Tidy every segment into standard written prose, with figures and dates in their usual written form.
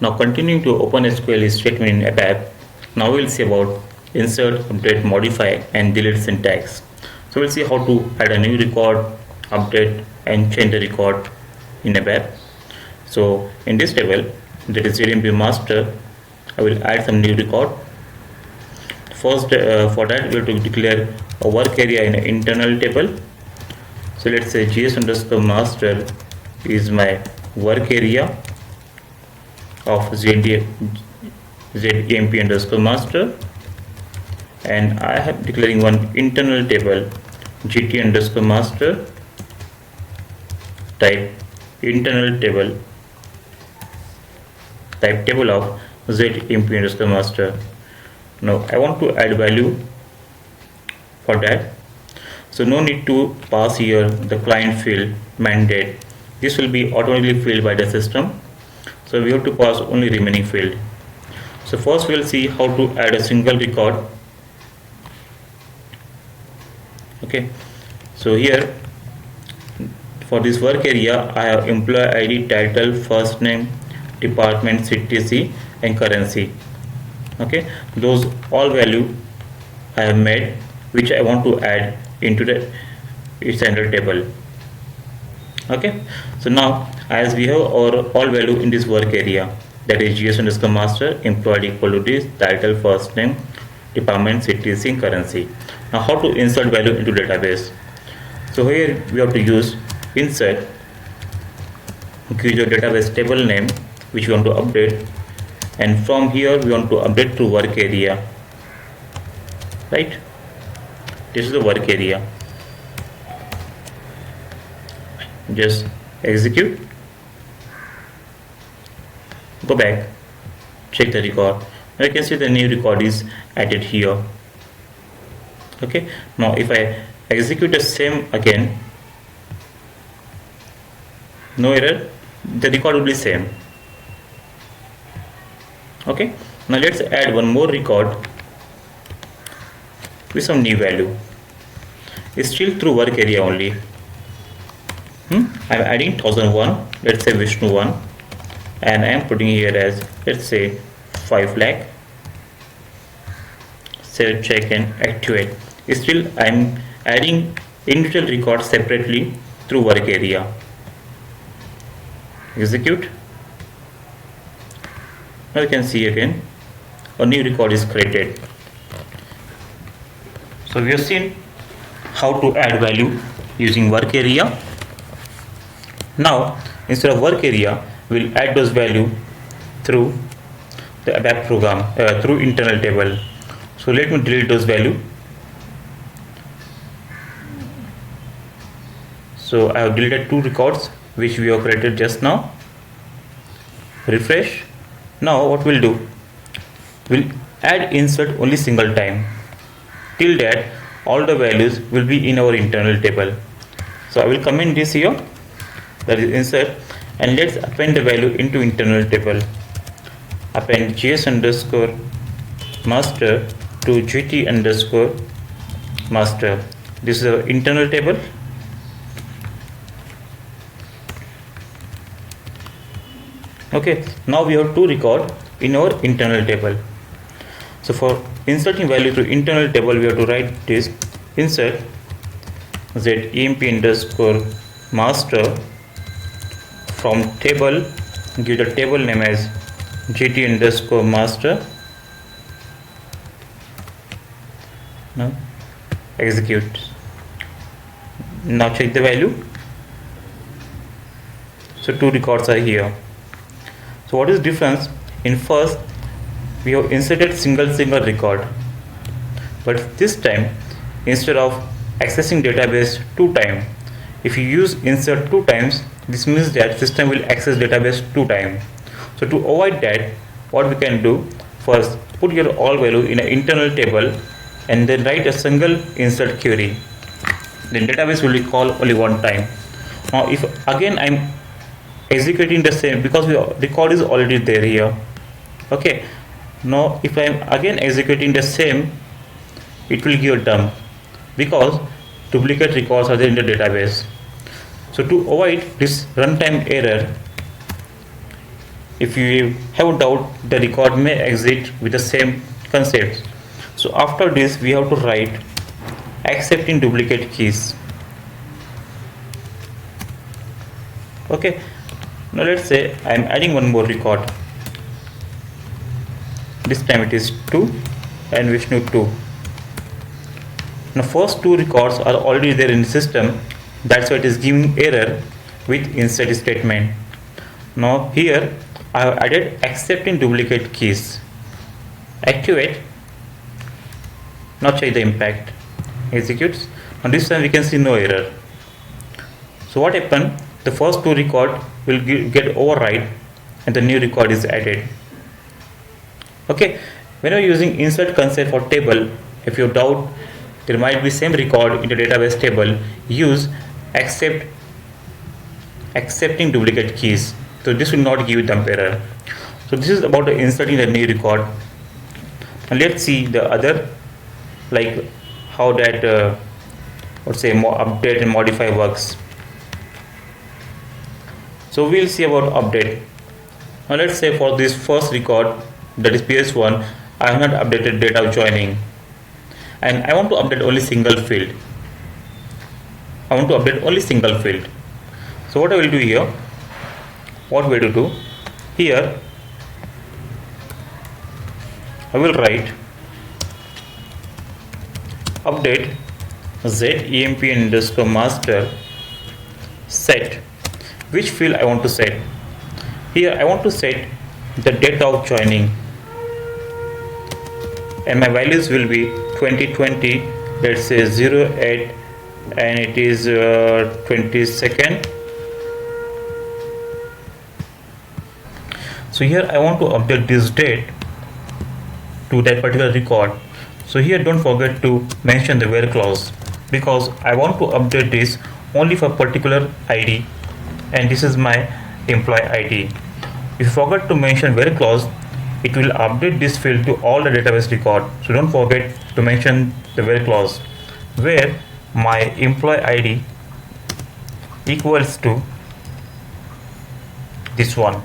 Now continuing to OpenSQL statement in ABAP, now we'll see about insert, update, modify and delete syntax. So we'll see how to add a new record, update and change the record in ABAP. So in this table, that is JDMP master, I will add some new record. First, for that we have to declare a work area in an internal table. So let's say GS underscore master is my work area of ZEMP underscore master, and I have declaring one internal table GT underscore master, type internal table, type table of ZEMP underscore master. Now I want to add value for that, so no need to pass here the client field mandate. This will be automatically filled by the system, so we have to pass only remaining field. So first we'll see how to add a single record. Okay, so here for this work area I have employee ID, title, first name, department, CTC and currency. Okay, those all value I have made, which I want to add into the standard table. Okay, so now as we have our all value in this work area, that is GS underscore master, employee equal to this, title, first name, department, CTC and currency. Now how to insert value into database? So here we have to use insert, give your database table name which we want to update, and from here we want to update to work area, right? This is the work area. Just execute, go back, check the record. Now you can see the new record is added here. Okay, now if I execute the same again, no error, the record will be same. Okay, now let's add one more record with some new value. It's still through work area only. I'm adding 1001, let's say Vishnu 1, and I am putting here as, let's say 5 lakh. Save, check and activate. Still I'm adding individual records separately through work area. Execute. Now you can see again a new record is created. So we have seen how to add value using work area. Now instead of work area, we'll add those value through the ABAP program, through internal table. So let me delete those value. So I have deleted 2 records which we have created just now. Refresh. Now what we'll do, we'll add insert only single time. Till that all the values will be in our internal table. So I will comment this here, that is insert, and let's append the value into internal table. Append GS underscore master to GT underscore master. This is our internal table. Okay, now we have 2 records in our internal table. So for inserting value to internal table, we have to write this insert ZEMP underscore master from table, give the table name as GT underscore master. Now execute. Now check the value. So 2 records are here. So what is difference? In first we have inserted single record, but this time instead of accessing database 2 times, if you use insert 2 times, this means that system will access database 2 times. So to avoid that, what we can do, first put your all value in an internal table and then write a single insert query. Then database will be called only 1 time. Now if again I'm executing the same, because the record is already there here. Okay, now if I am again executing the same, it will give a dump because duplicate records are there in the database. So to avoid this runtime error, if you have a doubt, the record may exit with the same concepts. So after this we have to write accepting duplicate keys. Okay, now let's say I am adding one more record. This time it is 2 and Vishnu 2. Now first two records are already there in the system, that's why it is giving error with insert statement. Now here I have added accepting duplicate keys. Activate. Now check the impact. Executes. Now this time we can see no error. So what happened? The first two record will get override and the new record is added. Okay, when you are using insert concept for table, if you doubt there might be same record in the database table, use accepting duplicate keys. So this will not give dump error. So this is about inserting the new record. And let's see the other, like how that let's say update and modify works. So we'll see about update. Now let's say for this first record, that is PS1, I have not updated date of joining and I want to update only single field. So what I will do here, what way to do here, I will write update zemp underscore master set. Which field I want to set? Here I want to set the date of joining and my values will be 2020, let's say 08 and it is 22nd. So here I want to update this date to that particular record. So here don't forget to mention the where clause, because I want to update this only for particular ID and this is my employee ID. If you forget to mention where clause, it will update this field to all the database record. So don't forget to mention the where clause, where my employee ID equals to this one.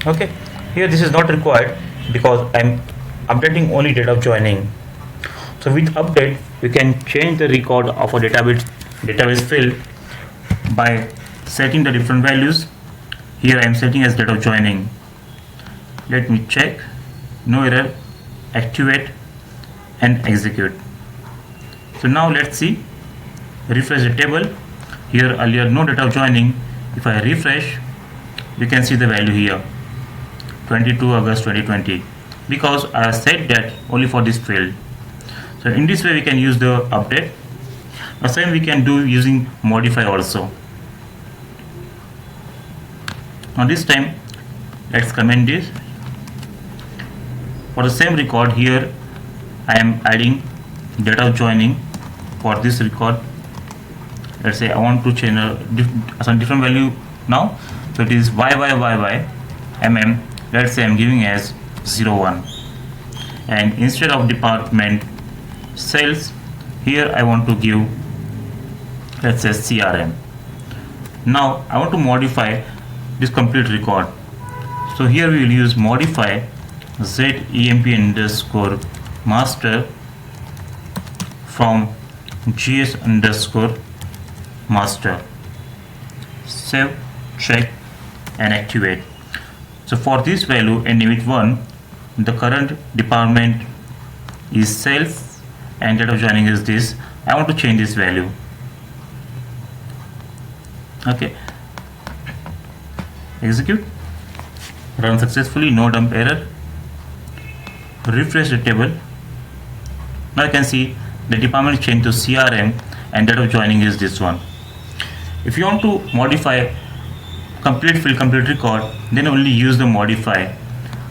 Okay, here this is not required because I'm updating only date of joining. So with update we can change the record of a database field by setting the different values. Here I am setting as date of joining. Let me check. No error. Activate and execute. So now let's see. Refresh the table. Here earlier no date of joining. If I refresh, you can see the value here, 22 August 2020, because I have set that only for this field. So in this way we can use the update. The same we can do using modify also. Now this time let's comment this. For the same record, here I am adding date of joining for this record. Let's say I want to change some different value now. So it is YYYY let's say I'm giving as 01, and instead of department sales, here I want to give, let's say, CRM. Now I want to modify this complete record. So here we will use modify zemp underscore master from gs underscore master. Save, check and activate. So for this value ending with 1, the current department is sales and date of joining is this. I want to change this value. Okay, execute, run successfully, no dump error. Refresh the table. Now you can see the department is changed to CRM and date of joining is this one. If you want to modify complete field, complete record, then only use the modify,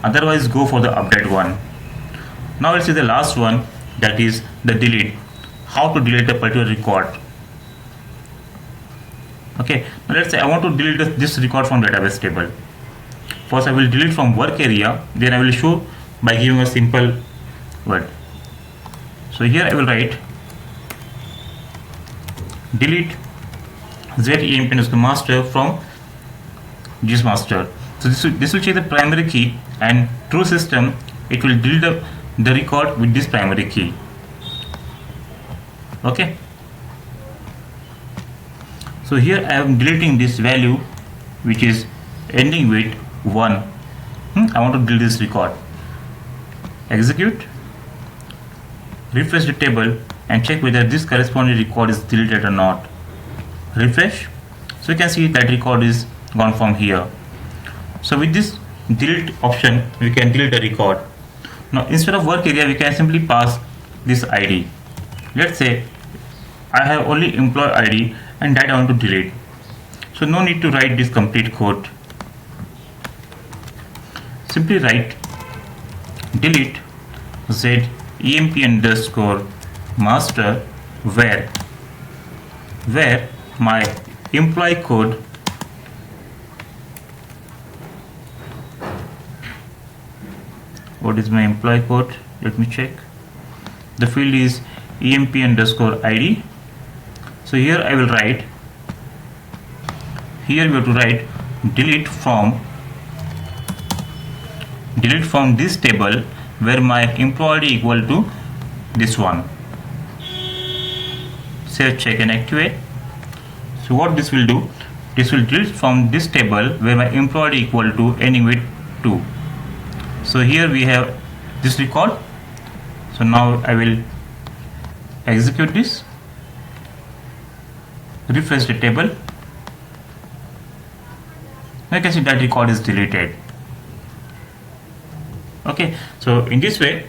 otherwise go for the update one. Now let's see the last one, that is the delete. How to delete a particular record. Okay, now let's say I want to delete this record from database table. First I will delete from work area, then I will show by giving a simple word. So here I will write delete zemp underscore master from master. So this will check the primary key, and through system it will delete the record with this primary key. Okay. So here I am deleting this value which is ending with 1. I want to delete this record. Execute, refresh the table and check whether this corresponding record is deleted or not. Refresh. So you can see that record is gone from here. So with this delete option we can delete the record. Now instead of work area we can simply pass this ID. Let's say I have only employee ID and that I want to delete. So no need to write this complete code. Simply write delete z emp underscore master where my employee code what is my employee code? Let me check. The field is emp underscore id. So here I will write, here we have to write delete from this table where my employee equal to this one. Save, check and activate. So what this will do, this will delete from this table where my employee equal to ending with 2. So here we have this record. So now I will execute this, refresh the table. Now you can see that record is deleted. Okay, so in this way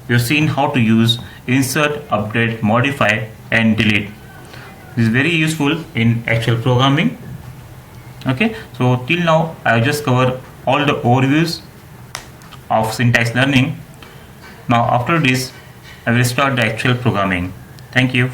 we have seen how to use insert, update, modify and delete. This is very useful in actual programming. Okay, so till now I have just covered all the overviews of syntax learning. Now after this I will start the actual programming. Thank you.